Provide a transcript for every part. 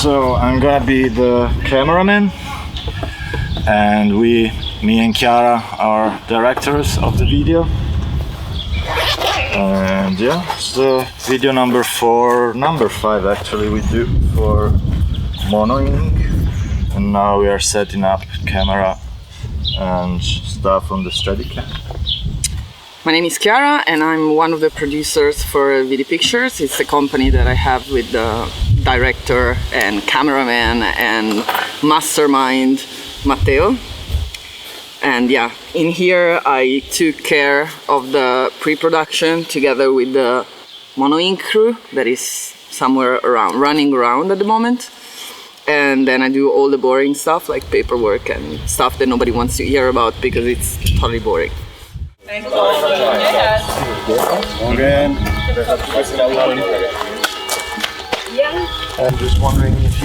So I'm gonna be the cameraman, and me and Chiara are directors of the video. And yeah, it's the video number 5 actually we do for Monoink. And now we are setting up camera and stuff on the Steadicam. My name is Chiara and I'm one of the producers for VD Pictures. It's a company that I have with the director and cameraman and mastermind Matteo. And yeah, in here I took care of the pre-production together with the Monoink crew that is somewhere around, running around at the moment. And then I do all the boring stuff like paperwork and stuff that nobody wants to hear about because it's totally boring. Thank you. Again. I'm just wondering if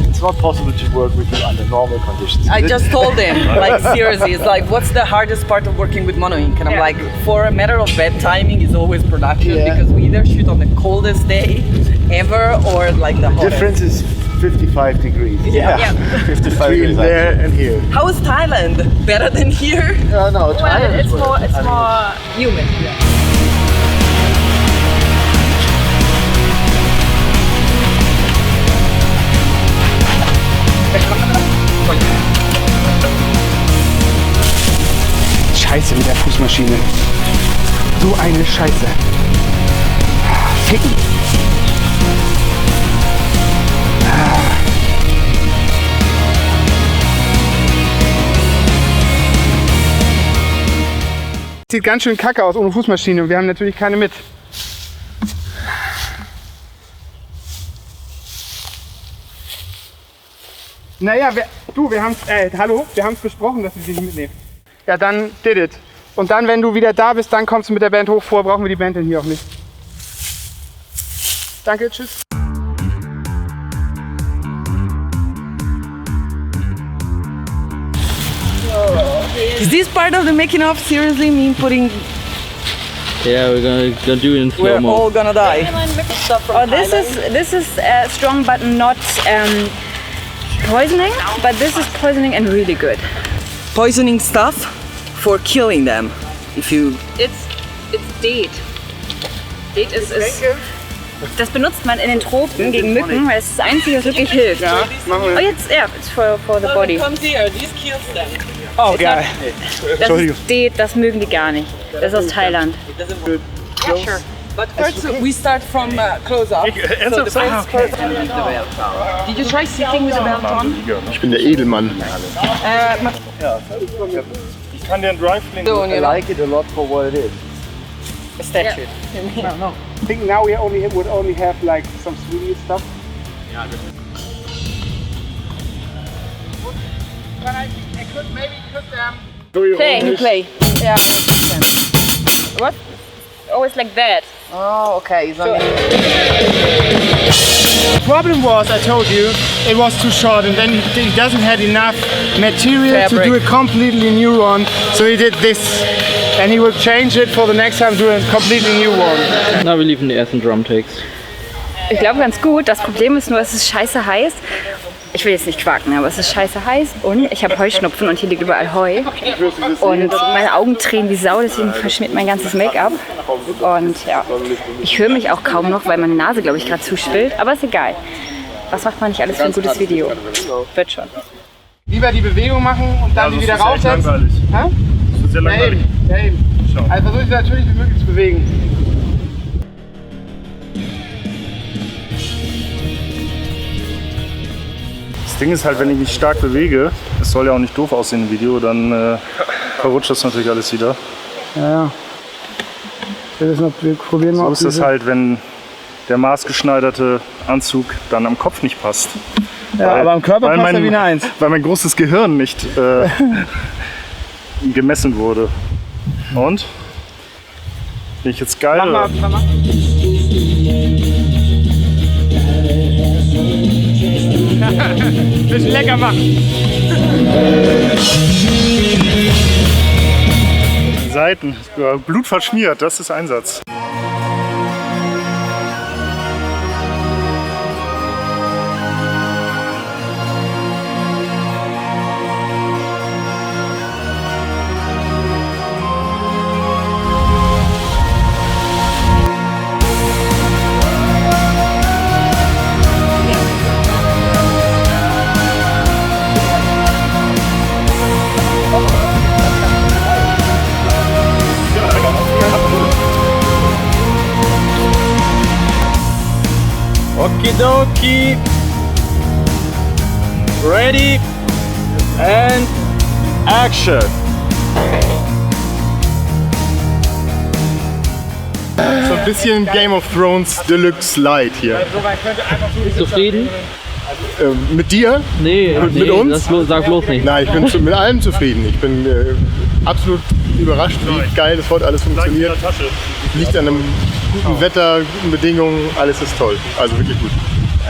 it's not possible to work with you under normal conditions. I just told him, like seriously, it's like, what's the hardest part of working with Monoink? And I'm like, for a matter of bad timing is always production because we either shoot on the coldest day ever or like the hottest. Difference is 55 degrees. Yeah. 55 degrees there and here. How is Thailand? Better than here? No, Thailand it's more humid. Scheiße mit der Fußmaschine. So eine Scheiße. Ficken. Sieht ganz schön kacke aus ohne Fußmaschine und wir haben natürlich keine mit. Naja, wir haben es besprochen, dass wir sie nicht mitnehmen. Ja, dann did it. Und dann, wenn du wieder da bist, dann kommst du mit der Band hoch. Vorher brauchen wir die Band denn hier auch nicht. Danke, tschüss. Is this part of the making of seriously me putting... Yeah, we're gonna do it in slow mo. We're all gonna die. Oh, this is strong but not poisoning, but this is poisoning and really good. Poisoning stuff for killing them. If you... It's DEET. DEET ist das benutzt man in den Tropen gegen Mücken, weil es ist das Einzige, was wirklich hilft. Ja, machen wir. Oh, jetzt, it's for the body. Comes here, this kills them. Oh, geil. Das ist DEET, das mögen die gar nicht. Das ist aus Thailand. Yeah, sure. But first we start from close up. So the first person. Did you try sitting with the belt on? Ich bin der Edelmann. Ich kann den Drive link. I like it a lot for what it is. A statue. No. I think now we would only have like some Swedish stuff. But I could maybe Play. Yeah. What? Always like that. Oh, okay. The problem was, I told you, it was too short and then he doesn't have enough material to do a completely new one. So he did this and he will change it for the next time, do a completely new one. Now we leave in the ersten drum takes. Ich glaube ganz gut. Das Problem ist nur, es ist scheiße heiß. Ich will jetzt nicht quaken, aber es ist scheiße heiß und ich habe Heuschnupfen und hier liegt überall Heu. Und meine Augen tränen wie Sau, deswegen verschmiert mein ganzes Make-up. Und ja, ich höre mich auch kaum noch, weil meine Nase, glaube ich, gerade zuschwillt. Aber ist egal. Was macht man nicht alles für ein gutes Video? Wird schon. Lieber die Bewegung machen und dann sie wieder raussetzen. Das ist sehr langweilig. Ja, eben. Also versuche ich natürlich wie möglich zu bewegen. Das Ding ist halt, wenn ich mich stark bewege, es soll ja auch nicht doof aussehen im Video, dann verrutscht das natürlich alles wieder. Ja. Wir probieren mal. So ist das halt, wenn der maßgeschneiderte Anzug dann am Kopf nicht passt. Ja, aber am Körper passt er wie eine Eins. Weil mein großes Gehirn nicht gemessen wurde. Und? Bin ich jetzt geil? Mach mal. Bisschen lecker machen. Die Seiten, Blut verschmiert, das ist Einsatz. Okidoki. Ready and action. So ein bisschen Game of Thrones Deluxe Light hier. Zufrieden? Mit dir? Nee, Und mit uns? Sag bloß nicht. Nein, ich bin mit allem zufrieden. Ich bin absolut überrascht, wie geil das heute alles funktioniert. Liegt an einem guten Wetter, guten Bedingungen, alles ist toll. Also wirklich gut.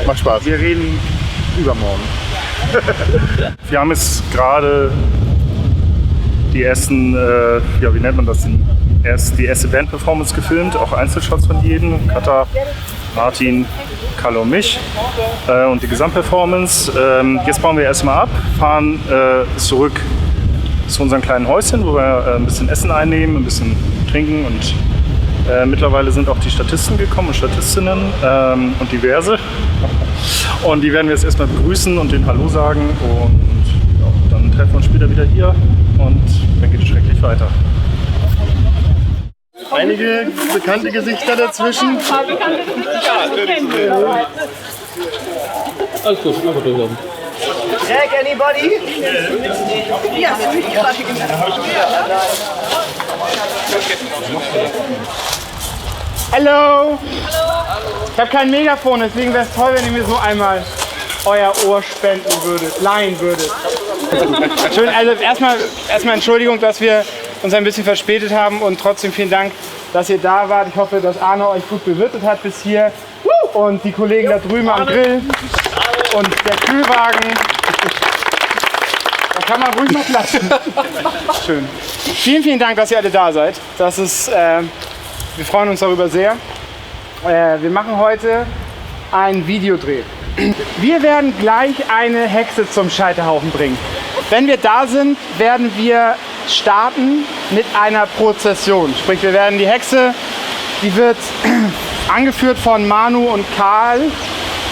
Macht Spaß. Wir reden übermorgen. Wir haben jetzt gerade die ersten, wie nennt man das denn? Die erste Band-Performance gefilmt, auch Einzelshots von jedem. Katha, Martin, Kalle und mich. Und die Gesamtperformance. Jetzt bauen wir erstmal ab, fahren zurück zu unserem kleinen Häuschen, wo wir ein bisschen Essen einnehmen, ein bisschen trinken und mittlerweile sind auch die Statisten gekommen und Statistinnen und diverse. Und die werden wir jetzt erstmal begrüßen und denen Hallo sagen und ja, dann treffen wir uns später wieder hier und dann geht es schrecklich weiter. Einige bekannte Gesichter dazwischen. Alles gut, einfach durchlaufen. Jack, anybody? Yes. Hallo! Ich habe kein Megafon, deswegen wäre es toll, wenn ihr mir so einmal euer Ohr spenden würdet, leihen würdet. Schön, also erstmal Entschuldigung, dass wir uns ein bisschen verspätet haben und trotzdem vielen Dank, dass ihr da wart. Ich hoffe, dass Arno euch gut bewirtet hat bis hier und die Kollegen da drüben am Grill und der Kühlwagen. Da kann man ruhig mal klatschen. Schön. Vielen, vielen Dank, dass ihr alle da seid. Das ist, wir freuen uns darüber sehr. Wir machen heute einen Videodreh. Wir werden gleich eine Hexe zum Scheiterhaufen bringen. Wenn wir da sind, werden wir starten mit einer Prozession. Sprich, wir werden die Hexe, die wird angeführt von Manu und Karl.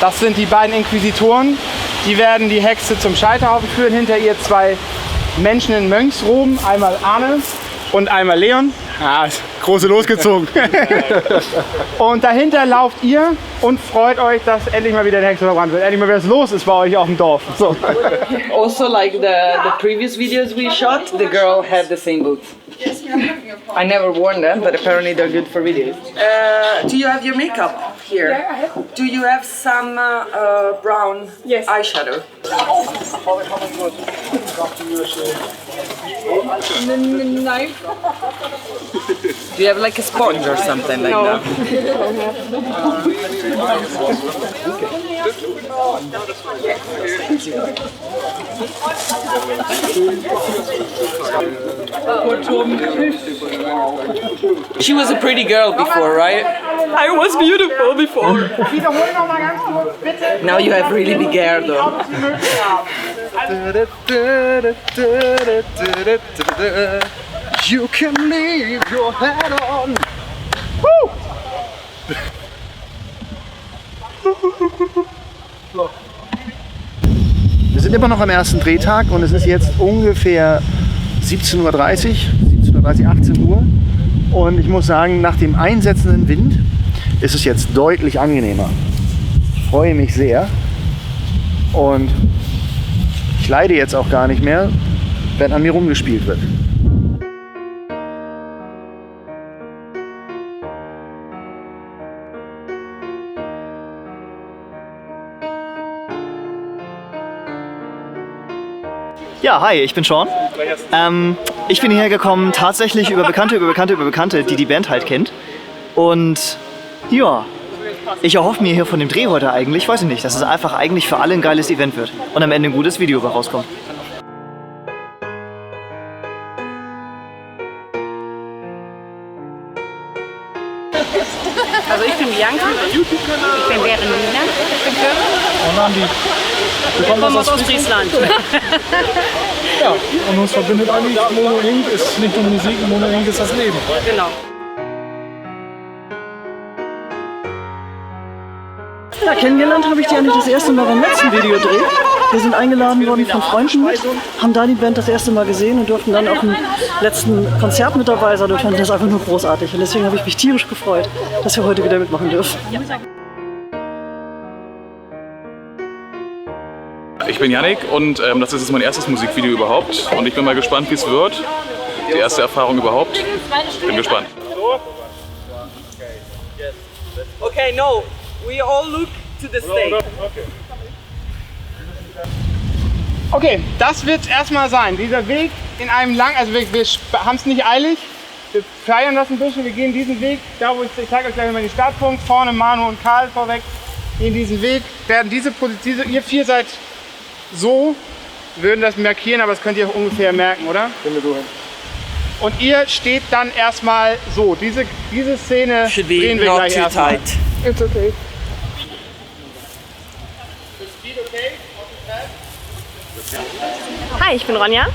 Das sind die beiden Inquisitoren. Die werden die Hexe zum Scheiterhaufen führen. Hinter ihr zwei Menschen in Mönchsroben. Einmal Arne und einmal Leon. Ah, große losgezogen. Und dahinter lauft ihr und freut euch, dass endlich mal wieder eine Hexe verbrannt wird. Endlich mal wieder was los ist bei euch auf dem Dorf. So. Also, like the previous videos we shot, the girl had the same boots. I never worn them, but apparently they're good for videos. Do you have your makeup here? Yeah, I have. Do you have some brown eyeshadow? Knife. Do you have like a sponge or something like that? She was a pretty girl before, right? I was beautiful before. Now you have really big hair though. You can leave your head on. Wir sind immer noch am ersten Drehtag und es ist jetzt ungefähr 17:30 Uhr, 18 Uhr. Und ich muss sagen, nach dem einsetzenden Wind ist es jetzt deutlich angenehmer. Ich freue mich sehr und ich leide jetzt auch gar nicht mehr, wenn an mir rumgespielt wird. Ja, hi, ich bin Sean. Ich bin hierher gekommen tatsächlich über Bekannte, die die Band halt kennt. Und ja, ich erhoffe mir hier von dem Dreh heute eigentlich, weiß ich nicht, dass es einfach eigentlich für alle ein geiles Event wird und am Ende ein gutes Video rauskommt. Also ich bin Bianca, ich bin Berenina, ich bin Kürre. Und Andi. Wir kommen aus Friesland. Ja, und uns verbindet eigentlich Mono Inc. ist nicht nur Musik, Mono Inc. ist das Leben. Genau. Ja, kennengelernt habe ich die eigentlich das erste Mal beim letzten Videodreh. Wir sind eingeladen worden von Freunden mit, haben da die Band das erste Mal gesehen und durften dann auch im letzten Konzert mit dabei sein und fanden das einfach nur großartig. Und deswegen habe ich mich tierisch gefreut, dass wir heute wieder mitmachen dürfen. Ich bin Yannick und das ist jetzt mein erstes Musikvideo überhaupt und ich bin mal gespannt, wie es wird. Die erste Erfahrung überhaupt. Bin gespannt. Okay, no. We all look to the stage. Okay, das wird es erstmal sein. Dieser Weg in einem lang, also wir haben es nicht eilig. Wir feiern das ein bisschen, wir gehen diesen Weg, da wo ich zeige euch gleich mal den Startpunkt, vorne Manu und Karl vorweg, gehen diesen Weg, werden ihr vier seid so, würden das markieren, aber das könnt ihr auch ungefähr merken, oder? Wenn wir so hin. Und ihr steht dann erstmal so, diese Szene drehen wir gleich erstmal. It's okay. Hi, ich bin Ronja.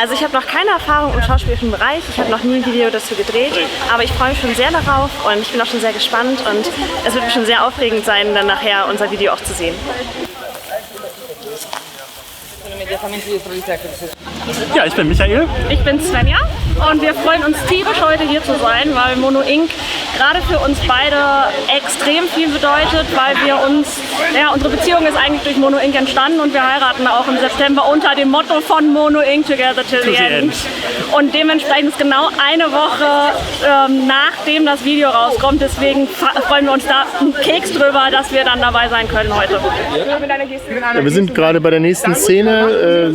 Also ich habe noch keine Erfahrung im schauspielerischen Bereich, ich habe noch nie ein Video dazu gedreht, aber ich freue mich schon sehr darauf und ich bin auch schon sehr gespannt und es wird schon sehr aufregend sein, dann nachher unser Video auch zu sehen. Ja, ich bin Michael. Ich bin Svenja und wir freuen uns tierisch, heute hier zu sein, weil Mono Inc. gerade für uns beide extrem viel bedeutet, weil wir unsere Beziehung ist eigentlich durch Mono Inc. entstanden und wir heiraten auch im September unter dem Motto von Mono Inc. Together till the end. Und dementsprechend ist genau eine Woche nachdem das Video rauskommt, deswegen freuen wir uns da einen Keks drüber, dass wir dann dabei sein können heute. Ja, wir sind gerade bei der nächsten Szene.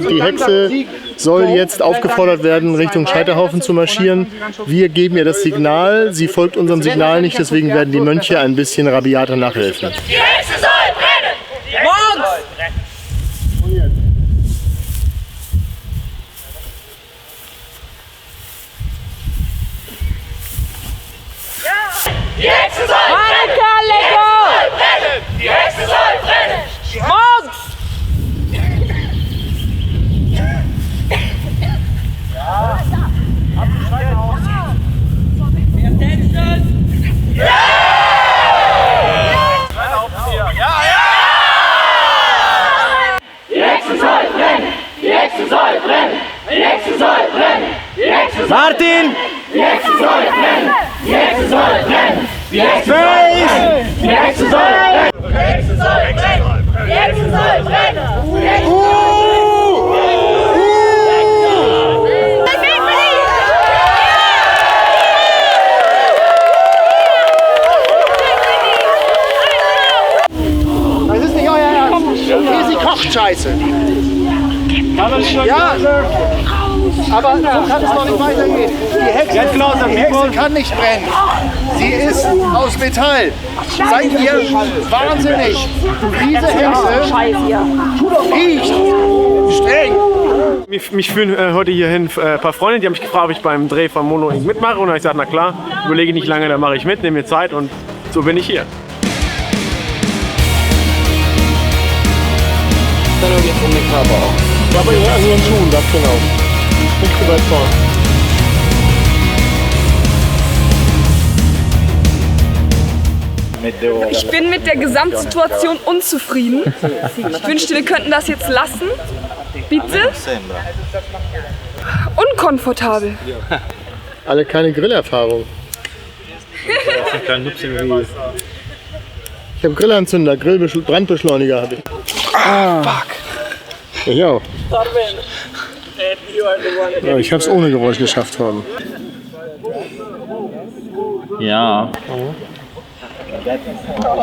Die Hexe soll jetzt aufgefordert werden, Richtung Scheiterhaufen zu marschieren. Wir geben ihr das Signal, sie folgt unserem Signal nicht, deswegen werden die Mönche ein bisschen rabiater nachhelfen. Die Hexe soll brennen! Morgens! Die Hexe soll brennen! Die Hexe soll brennen! Morgens! Martin! Die Hexe soll brennen! Die Hexe soll brennen! Die Hexe soll brennen! Die Hexe soll brennen! Die Hexe soll brennen! Die Hexe soll brennen! Das ist nicht euer Ernst. Hier ist die Kochscheiße. Ja, aber so kann es doch nicht weitergehen. Die Hexe kann nicht brennen. Sie ist aus Metall. Seid ihr wahnsinnig? Diese Hexe riecht streng. Mich führen heute hierhin ein paar Freunde, die haben mich gefragt, ob ich beim Dreh von Mono Inc. mitmache. Und dann habe ich gesagt, na klar, überlege nicht lange, dann mache ich mit, nehme mir Zeit und so bin ich hier. Aber ja, nur ein Schuh, das genau. Nicht so weit vorne. Ich bin mit der Gesamtsituation unzufrieden. Ich wünschte, wir könnten das jetzt lassen. Bitte? Unkomfortabel. Alle keine Grillerfahrung. Ich habe Grillanzünder, Brandbeschleuniger habe ich. Fuck. Ich auch. Ja, ich habe es ohne Geräusch geschafft haben. Ja.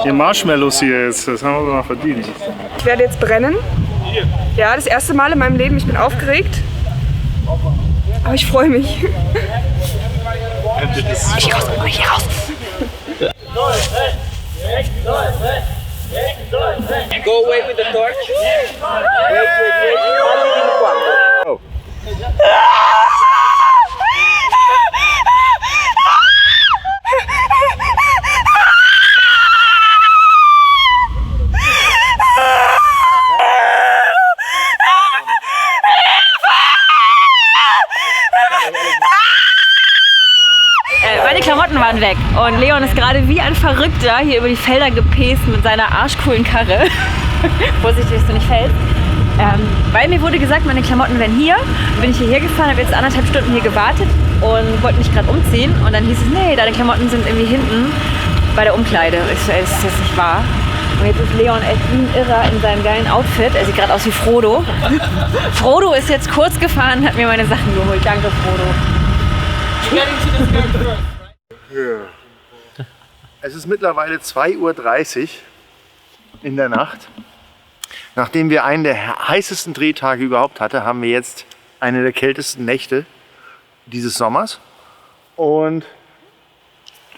Hier Marshmallows hier jetzt, das haben wir mal verdient. Ich werde jetzt brennen. Ja, das erste Mal in meinem Leben. Ich bin aufgeregt. Aber ich freue mich. Ich raus, ich raus. Go away with the torch. Wait. Oh. Meine Klamotten waren weg und Leon ist gerade wie ein Verrückter hier über die Felder gepäst mit seiner arschcoolen Karre. Vorsichtig, dass du nicht fällst. Weil mir wurde gesagt, meine Klamotten wären hier. Dann bin ich hierher gefahren, habe jetzt 1,5 Stunden hier gewartet und wollte mich gerade umziehen. Und dann hieß es, nee, deine Klamotten sind irgendwie hinten bei der Umkleide. Ich so, ey, das ist jetzt nicht wahr. Und jetzt ist Leon echt wie ein Irrer in seinem geilen Outfit. Er sieht gerade aus wie Frodo. Frodo ist jetzt kurz gefahren, hat mir meine Sachen geholt. Danke, Frodo. Es ist mittlerweile 2:30 Uhr in der Nacht. Nachdem wir einen der heißesten Drehtage überhaupt hatten, haben wir jetzt eine der kältesten Nächte dieses Sommers. Und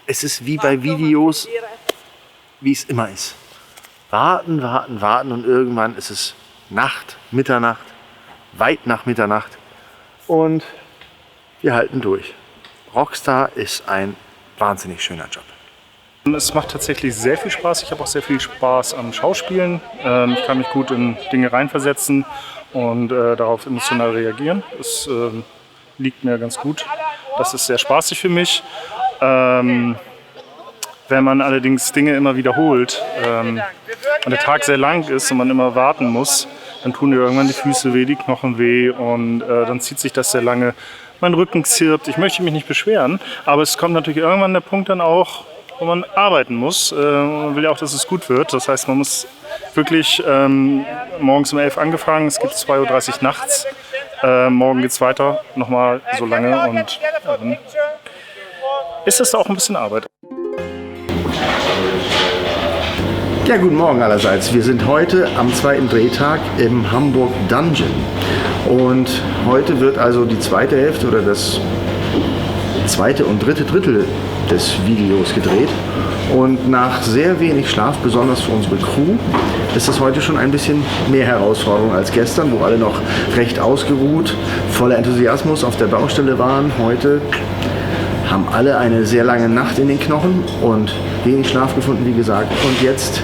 es ist wie bei Videos, wie es immer ist. Warten, warten, warten und irgendwann ist es Nacht, Mitternacht, weit nach Mitternacht und wir halten durch. Rockstar ist ein wahnsinnig schöner Job. Es macht tatsächlich sehr viel Spaß. Ich habe auch sehr viel Spaß am Schauspielen. Ich kann mich gut in Dinge reinversetzen und darauf emotional reagieren. Es liegt mir ganz gut. Das ist sehr spaßig für mich. Wenn man allerdings Dinge immer wiederholt und der Tag sehr lang ist und man immer warten muss, dann tun dir irgendwann die Füße weh, die Knochen weh und dann zieht sich das sehr lange. Mein Rücken zirpt. Ich möchte mich nicht beschweren, aber es kommt natürlich irgendwann der Punkt dann auch, wo man arbeiten muss. Man will ja auch, dass es gut wird. Das heißt, man muss wirklich morgens um 11 angefangen, es geht 2:30 Uhr nachts. Morgen geht es weiter, nochmal so lange und dann ist das auch ein bisschen Arbeit. Ja, guten Morgen allerseits. Wir sind heute am zweiten Drehtag im Hamburg Dungeon. Und heute wird also die zweite Hälfte oder das zweite und dritte Drittel des Videos gedreht. Und nach sehr wenig Schlaf, besonders für unsere Crew, ist es heute schon ein bisschen mehr Herausforderung als gestern, wo alle noch recht ausgeruht, voller Enthusiasmus auf der Baustelle waren. Heute haben alle eine sehr lange Nacht in den Knochen und wenig Schlaf gefunden, wie gesagt. Und jetzt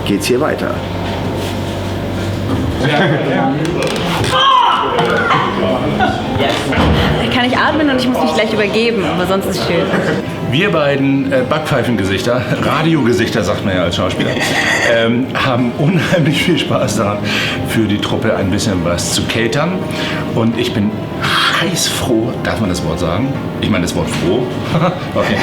geht's hier weiter. Ich kann nicht atmen und ich muss mich gleich übergeben, aber sonst ist es schön. Wir beiden Backpfeifengesichter, Radiogesichter sagt man ja als Schauspieler, haben unheimlich viel Spaß daran, für die Truppe ein bisschen was zu catern. Und ich bin scheißfroh, darf man das Wort sagen? Ich meine das Wort froh, okay.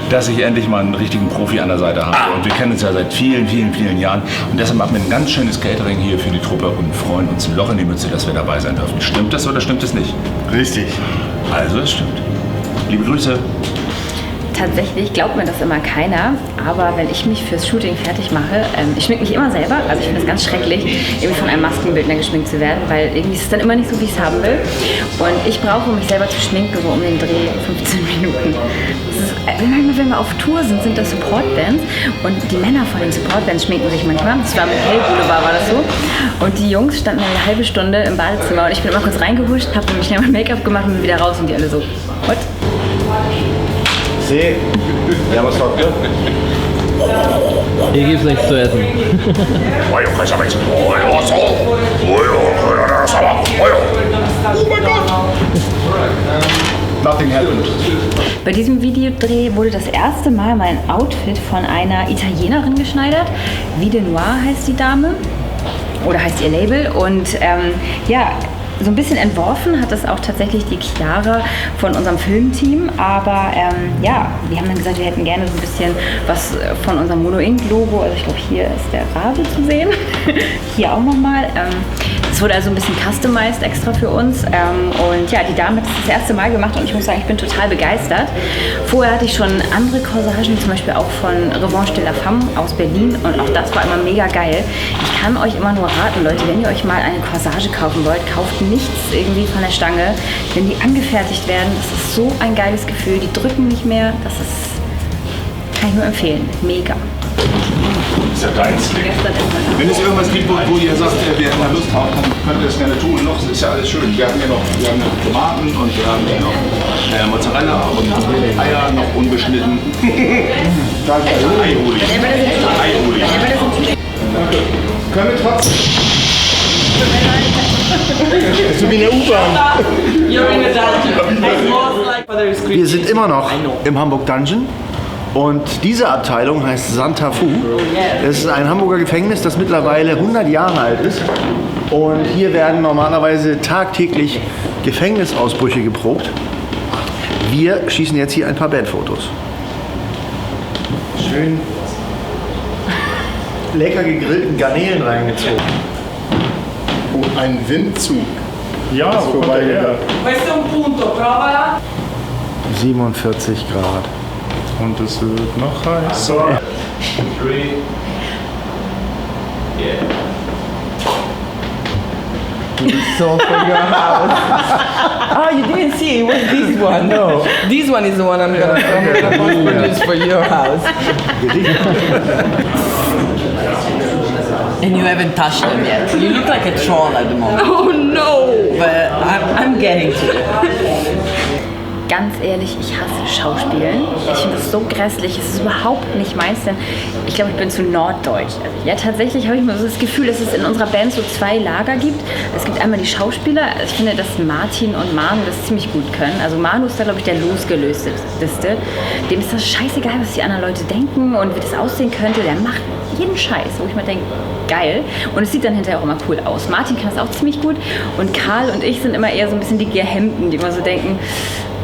dass ich endlich mal einen richtigen Profi an der Seite habe. Und wir kennen uns ja seit vielen, vielen, vielen Jahren. Und deshalb machen wir ein ganz schönes Catering hier für die Truppe und freuen uns ein Loch in die Mütze, dass wir dabei sein dürfen. Stimmt das oder stimmt es nicht? Richtig. Also es stimmt. Liebe Grüße. Tatsächlich glaubt mir das immer keiner, aber wenn ich mich fürs Shooting fertig mache, ich schmink mich immer selber, also ich finde es ganz schrecklich, irgendwie von einem Maskenbildner geschminkt zu werden, weil irgendwie ist es dann immer nicht so, wie ich es haben will. Und ich brauche, um mich selber zu schminken, so um den Dreh 15 Minuten. Manchmal, wenn wir auf Tour sind, sind das Supportbands und die Männer von den Supportbands schminken sich manchmal. Das war mit Hellboulevard, war das so. Und die Jungs standen eine halbe Stunde im Badezimmer und ich bin immer kurz reingehuscht, habe nämlich schnell mein Make-up gemacht und bin wieder raus und die alle so, what? Sí. Ja, was sagt ihr? Hier gibt's nichts zu essen. Nothing happened. Bei diesem Videodreh wurde das erste Mal mein Outfit von einer Italienerin geschneidert. Vide Noir heißt die Dame. Oder heißt ihr Label. Und ja, so ein bisschen entworfen hat das auch tatsächlich die Chiara von unserem Filmteam, aber ja, wir haben dann gesagt, wir hätten gerne so ein bisschen was von unserem Mono Ink Logo, also ich glaube hier ist der Rabe zu sehen, hier auch nochmal. Es wurde also ein bisschen customized extra für uns und ja, die Dame hat das erste Mal gemacht und ich muss sagen, ich bin total begeistert. Vorher hatte ich schon andere Corsagen, zum Beispiel auch von Revanche de la Femme aus Berlin und auch das war immer mega geil. Ich kann euch immer nur raten, Leute, wenn ihr euch mal eine Corsage kaufen wollt, kauft nichts irgendwie von der Stange. Wenn die angefertigt werden, das ist so ein geiles Gefühl. Die drücken nicht mehr. Das ist, kann ich nur empfehlen. Mega. Das ist ja deins. Wenn es irgendwas gibt, wo ihr sagt, wer mal Lust hat, dann könnt ihr es gerne tun. Noch ist ja alles schön. Wir haben ja noch Tomaten und wir haben ja noch Mozzarella und Eier noch unbeschnitten. Eioli. Können wir trotzdem. So wie eine U-Bahn. Wir sind immer noch im Hamburg Dungeon und diese Abteilung heißt Santa Fu. Das ist ein Hamburger Gefängnis, das mittlerweile 100 Jahre alt ist. Und hier werden normalerweise tagtäglich Gefängnisausbrüche geprobt. Wir schießen jetzt hier ein paar Bandfotos. Schön lecker gegrillten Garnelen reingezogen. Oh, ein Windzug. Ja, wo kommt der her? 47 Grad. Und es wird noch heißer. So for your house. Oh, you didn't see it was this one. No. This one is the one I'm gonna produce for your house. And you haven't touched them yet. You look like a troll at the moment. Oh no! But I'm getting to it. Ganz ehrlich, ich hasse Schauspielen. Ich finde das so grässlich. Es ist überhaupt nicht meins, denn ich glaube, ich bin zu norddeutsch. Also, ja, tatsächlich habe ich mir so das Gefühl, dass es in unserer Band so zwei Lager gibt. Es gibt einmal die Schauspieler. Ich finde, dass Martin und Manu das ziemlich gut können. Also Manu ist da, glaube ich, der losgelösteste. Dem ist das scheißegal, was die anderen Leute denken und wie das aussehen könnte. Der macht jeden Scheiß, wo ich mir denke, geil. Und es sieht dann hinterher auch immer cool aus. Martin kann das auch ziemlich gut. Und Karl und ich sind immer eher so ein bisschen die Gehemmten, die immer so denken,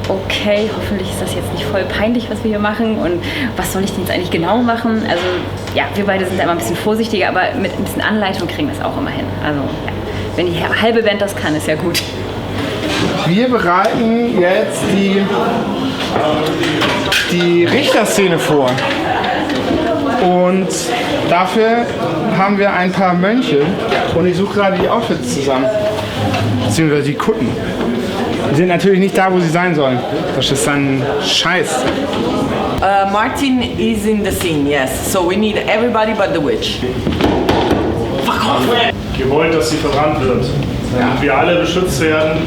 okay, hoffentlich ist das jetzt nicht voll peinlich, was wir hier machen und was soll ich denn jetzt eigentlich genau machen? Also ja, wir beide sind da immer ein bisschen vorsichtiger, aber mit ein bisschen Anleitung kriegen wir es auch immer hin. Also ja, wenn die halbe Band das kann, ist ja gut. Wir bereiten jetzt die Richterszene vor. Und dafür haben wir ein paar Mönche und ich suche gerade die Outfits zusammen. Beziehungsweise die Kutten. Die sind natürlich nicht da, wo sie sein sollen. Das ist dann Scheiß. Martin is in the scene, yes. So we need everybody but the witch. Fuck off! Gewollt, dass sie verbrannt wird. Damit wir alle beschützt werden.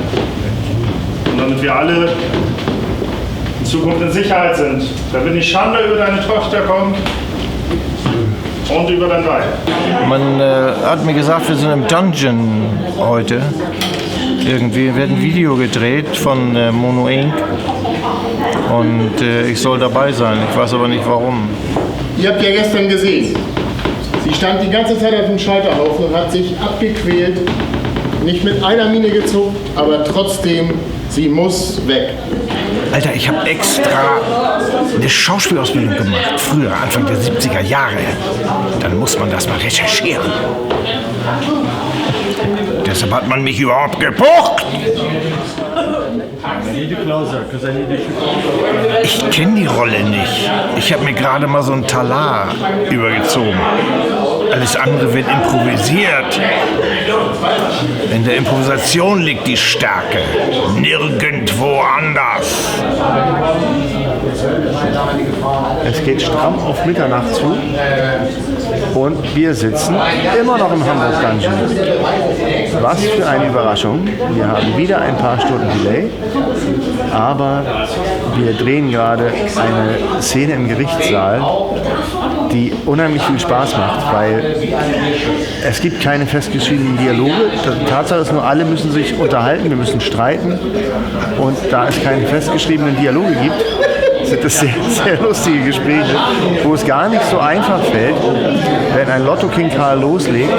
Und damit wir alle in Zukunft in Sicherheit sind. Damit nicht Schande über deine Tochter kommt. Und über dein Weib. Man hat mir gesagt, wir sind im Dungeon heute. Irgendwie wird ein Video gedreht von Mono Inc. Und ich soll dabei sein. Ich weiß aber nicht warum. Ihr habt ja gestern gesehen, sie stand die ganze Zeit auf dem Scheiterhaufen und hat sich abgequält. Nicht mit einer Miene gezuckt, aber trotzdem, sie muss weg. Alter, ich habe extra eine Schauspielausbildung gemacht. Früher, Anfang der 70er Jahre. Dann muss man das mal recherchieren. Deshalb hat man mich überhaupt gebucht. Ich kenne die Rolle nicht. Ich habe mir gerade mal so einen Talar übergezogen. Alles andere wird improvisiert. In der Improvisation liegt die Stärke. Nirgendwo anders. Es geht stramm auf Mitternacht zu und wir sitzen immer noch im Hamburg Dungeon. Was für eine Überraschung. Wir haben wieder ein paar Stunden Delay, aber wir drehen gerade eine Szene im Gerichtssaal, die unheimlich viel Spaß macht, weil es gibt keine festgeschriebenen Dialoge. Die Tatsache ist nur, alle müssen sich unterhalten, wir müssen streiten und da es keine festgeschriebenen Dialoge gibt, sind das sehr, sehr lustige Gespräche, wo es gar nicht so einfach fällt, wenn ein Lotto-King Karl loslegt,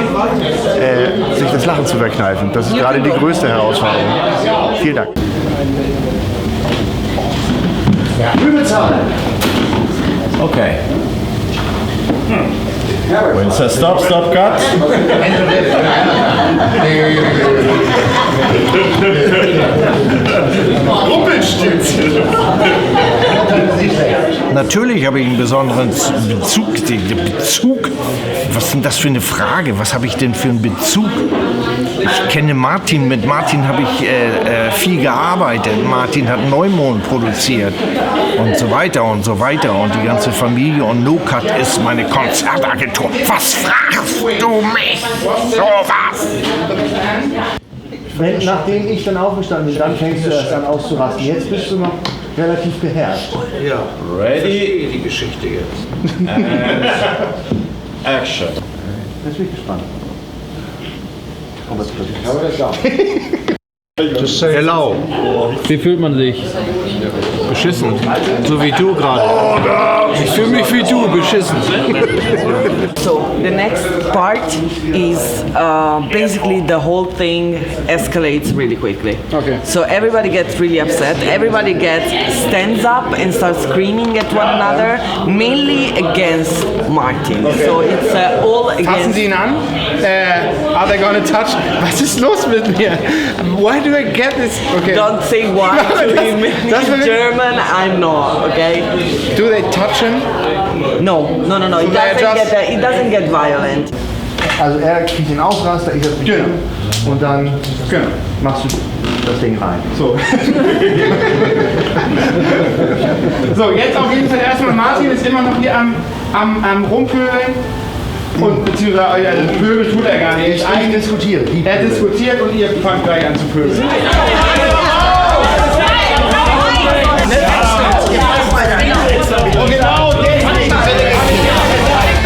sich das Lachen zu verkneifen. Das ist gerade die größte Herausforderung. Vielen Dank. Übelzahl. Okay. When it says stop, stop, cut. Natürlich habe ich einen besonderen Bezug. Was ist denn das für eine Frage? Was habe ich denn für einen Bezug? Ich kenne Martin. Mit Martin habe ich viel gearbeitet. Martin hat Neumond produziert und so weiter und so weiter. Und die ganze Familie und No-Cut ist meine Konzertagentur. Was fragst du mich? So was? Nachdem ich dann aufgestanden bin, dann fängst du erst an auszurasten. Jetzt bist du noch relativ beherrscht. Ja. Ready? Die Geschichte jetzt. And Action. Jetzt bin ich gespannt. Hello. Wie fühlt man sich? Beschissen. So wie du gerade. Ich fühle mich wie du, beschissen. So the next part is basically the whole thing escalates really quickly. Okay. So everybody gets really upset. Everybody stands up and starts screaming at one another, mainly against Martin. Okay. So it's all against. Fassen Sie ihn an? Are they gonna touch? Was ist los mit mir? Why do I get this? Okay. Don't say why to him in German. I'm not. Okay. Do they touch him? No. It doesn't get violent. Also er kriegt den Ausraster, ich setze mich hin und dann machst du das Ding rein. So. So, jetzt auf jeden Fall erstmal, Martin ist immer noch hier am Rumpöbeln. Und beziehungsweise Pöbel tut er gar nicht. Ich diskutiere. Er diskutiert und ihr fangt gleich an zu pöbeln. Und genau den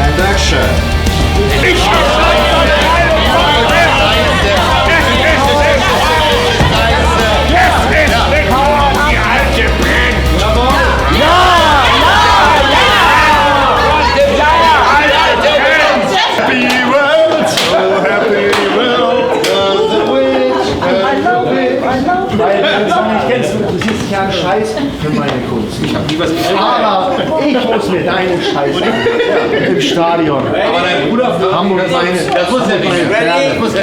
And action. Scheiß für meine Kunst. Ich hab nie was gesehen. Aber ich muss mir deine Scheiße im Stadion. Aber dein Bruder für Hamburg meine. Das muss ja nicht. Das muss ja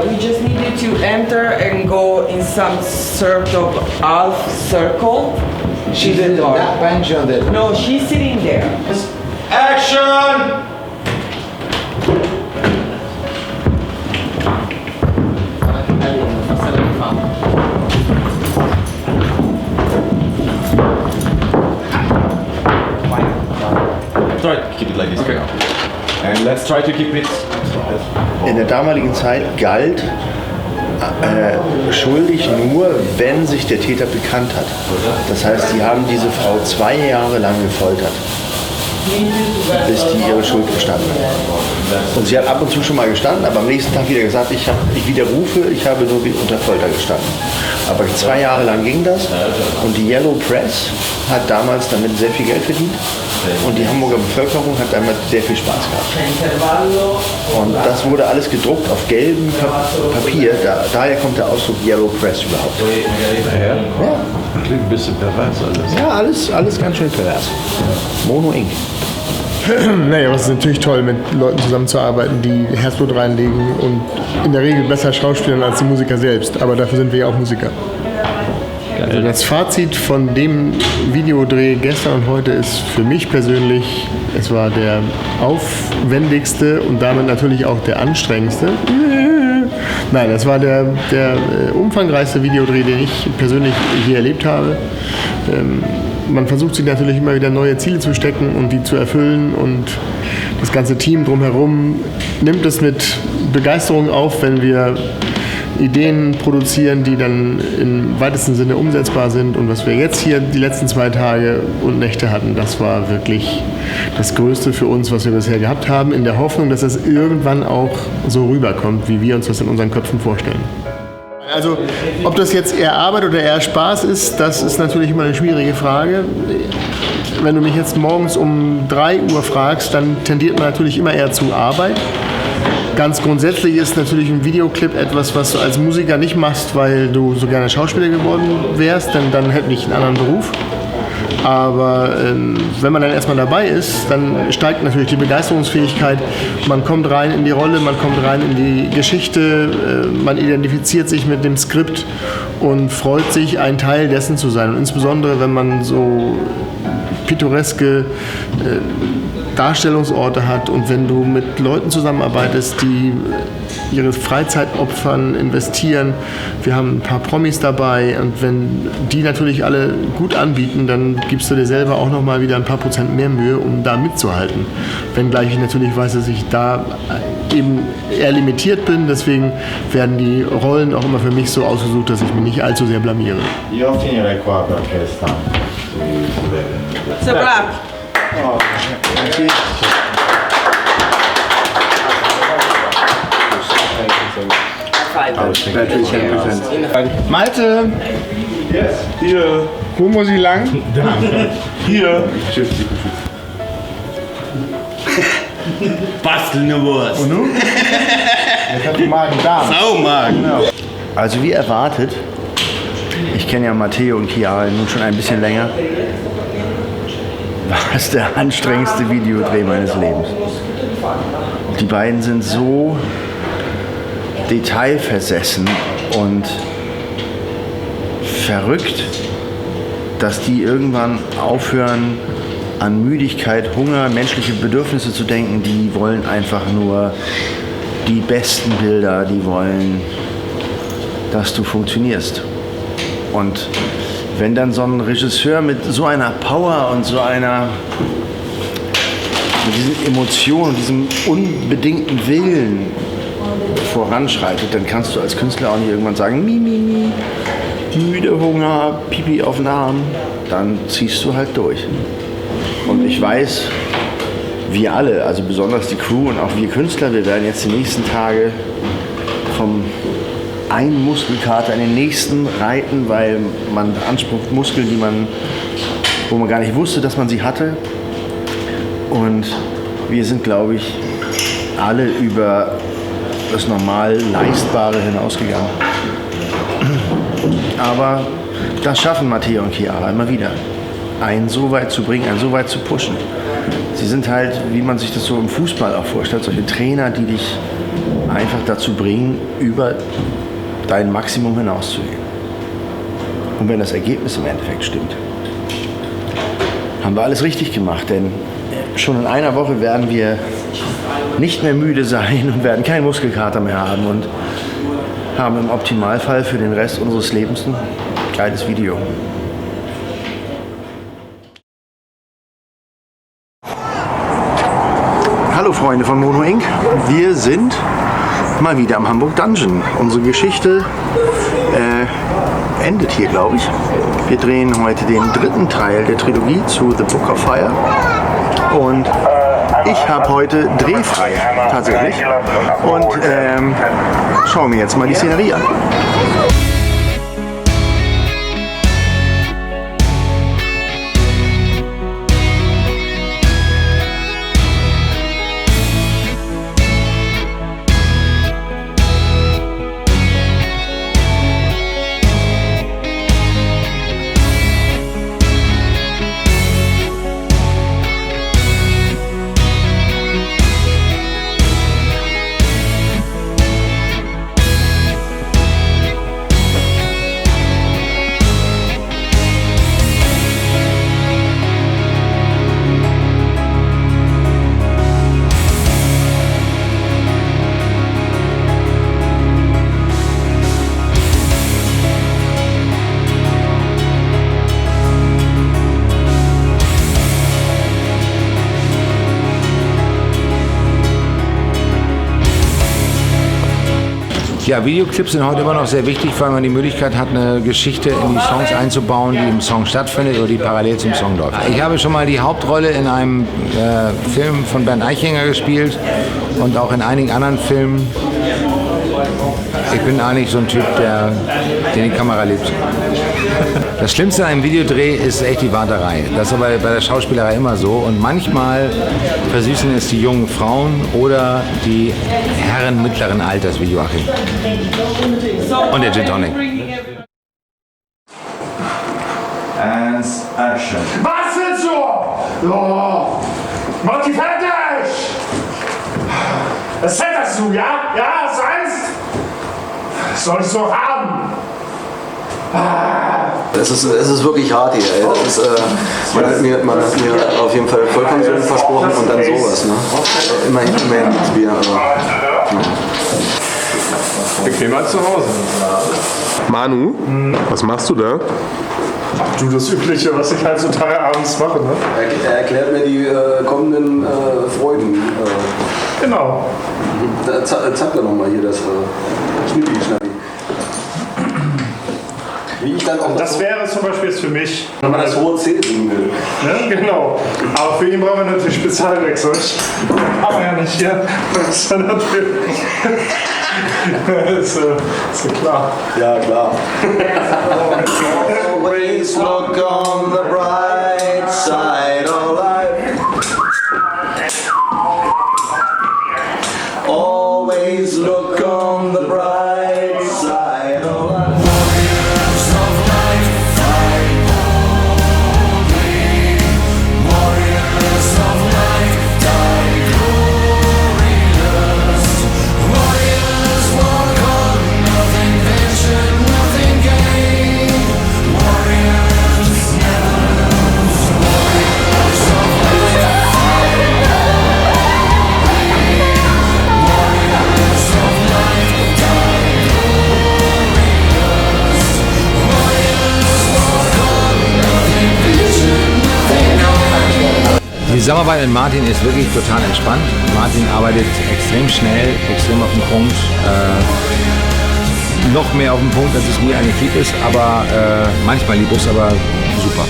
We just need you to enter and go in some sort of half circle. She's in that bench on there. No, she's sitting there. Action! Try to keep it like this. Okay. And let's try to keep it. In der damaligen Zeit galt schuldig nur, wenn sich der Täter bekannt hat. Das heißt, sie haben diese Frau 2 Jahre lang gefoltert, bis die ihre Schuld gestanden hat. Und sie hat ab und zu schon mal gestanden, aber am nächsten Tag wieder gesagt, ich widerrufe, ich habe nur unter Folter gestanden. Aber 2 Jahre lang ging das und die Yellow Press hat damals damit sehr viel Geld verdient und die Hamburger Bevölkerung hat damit sehr viel Spaß gehabt. Und das wurde alles gedruckt auf gelbem Papier, daher kommt der Ausdruck Yellow Press überhaupt. Ja. Klingt ein bisschen pervers alles. Ja, alles ganz schön pervers. Mono Inc. Naja, aber es ist natürlich toll, mit Leuten zusammenzuarbeiten, die Herzblut reinlegen und in der Regel besser schauspielern als die Musiker selbst. Aber dafür sind wir ja auch Musiker. Also das Fazit von dem Videodreh gestern und heute ist für mich persönlich, es war der aufwendigste und damit natürlich auch der anstrengendste. Nein, das war der umfangreichste Videodreh, den ich persönlich hier erlebt habe. Man versucht sich natürlich immer wieder neue Ziele zu stecken und die zu erfüllen und das ganze Team drumherum nimmt es mit Begeisterung auf, wenn wir Ideen produzieren, die dann im weitesten Sinne umsetzbar sind. Und was wir jetzt hier die letzten 2 Tage und Nächte hatten, das war wirklich das Größte für uns, was wir bisher gehabt haben, in der Hoffnung, dass es irgendwann auch so rüberkommt, wie wir uns das in unseren Köpfen vorstellen. Also, ob das jetzt eher Arbeit oder eher Spaß ist, das ist natürlich immer eine schwierige Frage. Wenn du mich jetzt morgens um 3 Uhr fragst, dann tendiert man natürlich immer eher zu Arbeit. Ganz grundsätzlich ist natürlich ein Videoclip etwas, was du als Musiker nicht machst, weil du so gerne Schauspieler geworden wärst, denn dann hätte ich einen anderen Beruf. Aber wenn man dann erstmal dabei ist, dann steigt natürlich die Begeisterungsfähigkeit. Man kommt rein in die Rolle, man kommt rein in die Geschichte, man identifiziert sich mit dem Skript und freut sich, ein Teil dessen zu sein. Und insbesondere, wenn man so pittoreske Darstellungsorte hat und wenn du mit Leuten zusammenarbeitest, die ihre Freizeit opfern, investieren. Wir haben ein paar Promis dabei und wenn die natürlich alle gut anbieten, dann gibst du dir selber auch noch mal wieder ein paar Prozent mehr Mühe, um da mitzuhalten. Wenngleich ich natürlich weiß, dass ich da eben eher limitiert bin. Deswegen werden die Rollen auch immer für mich so ausgesucht, dass ich mich nicht allzu sehr blamiere. Io finirei qua perché sta. It's a wrap. Oh, Battery 10%. Malte! Yes. Hier. Wo muss ich lang? Da. Hier. Bastelnde Wurst. Und nun? Jetzt hat die Magen-Darm. Saumagen. Genau. Also wie erwartet, ich kenne ja Matteo und Chiara nun schon ein bisschen länger, war es der anstrengendste Videodreh meines Lebens. Die beiden sind so detailversessen und verrückt, dass die irgendwann aufhören, an Müdigkeit, Hunger, menschliche Bedürfnisse zu denken. Die wollen einfach nur die besten Bilder, die wollen, dass du funktionierst. Und wenn dann so ein Regisseur mit so einer Power und so einer, mit diesen Emotionen, diesem unbedingten Willen voranschreitet, dann kannst du als Künstler auch nicht irgendwann sagen, müde, Hunger, Pipi auf den Arm. Dann ziehst du halt durch. Und ich weiß, wir alle, also besonders die Crew und auch wir Künstler, wir werden jetzt die nächsten Tage vom einen Muskelkater in den nächsten reiten, weil man beansprucht Muskeln, wo man gar nicht wusste, dass man sie hatte. Und wir sind, glaube ich, alle über das normal Leistbare hinausgegangen. Aber das schaffen Matteo und Chiara immer wieder. Einen so weit zu bringen, einen so weit zu pushen. Sie sind halt, wie man sich das so im Fußball auch vorstellt, solche Trainer, die dich einfach dazu bringen, über dein Maximum hinauszugehen. Und wenn das Ergebnis im Endeffekt stimmt, haben wir alles richtig gemacht, denn schon in einer Woche werden wir nicht mehr müde sein und werden keinen Muskelkater mehr haben und haben im Optimalfall für den Rest unseres Lebens ein geiles Video. Hallo Freunde von Mono Inc. Wir sind mal wieder am Hamburg Dungeon. Unsere Geschichte endet hier, glaube ich. Wir drehen heute den dritten Teil der Trilogie zu The Book of Fire. Und ich habe heute drehfrei, tatsächlich. Und schauen wir jetzt mal die Szenerie an. Ja, Videoclips sind heute immer noch sehr wichtig, weil man die Möglichkeit hat, eine Geschichte in die Songs einzubauen, die im Song stattfindet oder die parallel zum Song läuft. Ich habe schon mal die Hauptrolle in einem Film von Bernd Eichinger gespielt und auch in einigen anderen Filmen. Ich bin eigentlich so ein Typ, der die Kamera liebt. Das Schlimmste an einem Videodreh ist echt die Warterei. Das ist aber bei der Schauspielerei immer so. Und manchmal versüßen es die jungen Frauen oder die Herren mittleren Alters wie Joachim. Und der Gin Tonic. And action. Was willst du? Oh, mach die fertig! Das hättest du, ja? Ja, hast du Angst? Das sollst du haben! Es ist wirklich hart hier, ey. Das ist, man hat mir auf jeden Fall Vollpension versprochen und dann sowas, ne? Immerhin das Bier, aber... Bequem als zu Hause. Manu, was machst du da? Du, das Übliche, was ich heutzutage abends mache, ne? Er erklärt mir die kommenden Freuden. Genau. Zeig doch nochmal hier das Schnippi-Schnappi. Wie ich dann auch das wäre zum Beispiel jetzt für mich. Wenn man das hohe C singen will. Ja, genau. Aber für ihn brauchen wir natürlich Spezialwerkzeug. Kann man ja nicht hier. Das ist ja natürlich. ist ja klar. Ja, klar. Always look on the bright side of life. Always look on the bright side of life. Die Zusammenarbeit mit Martin ist wirklich total entspannt. Martin arbeitet extrem schnell, extrem auf den Punkt. Noch mehr auf den Punkt, als es mir eigentlich lieb ist, aber manchmal lieb ist, aber super.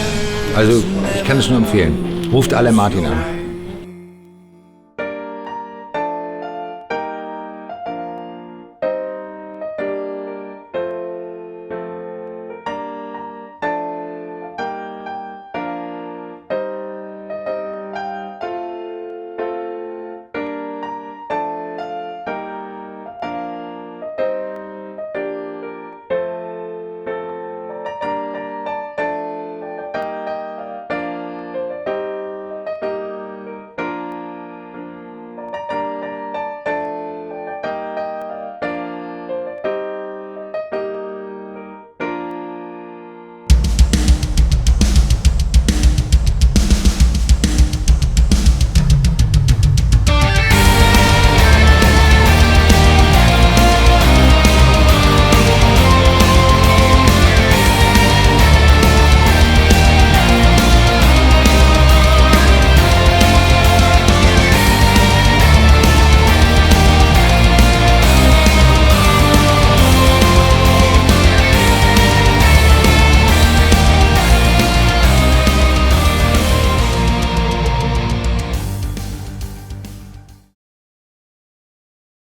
Also ich kann es nur empfehlen. Ruft alle Martin an.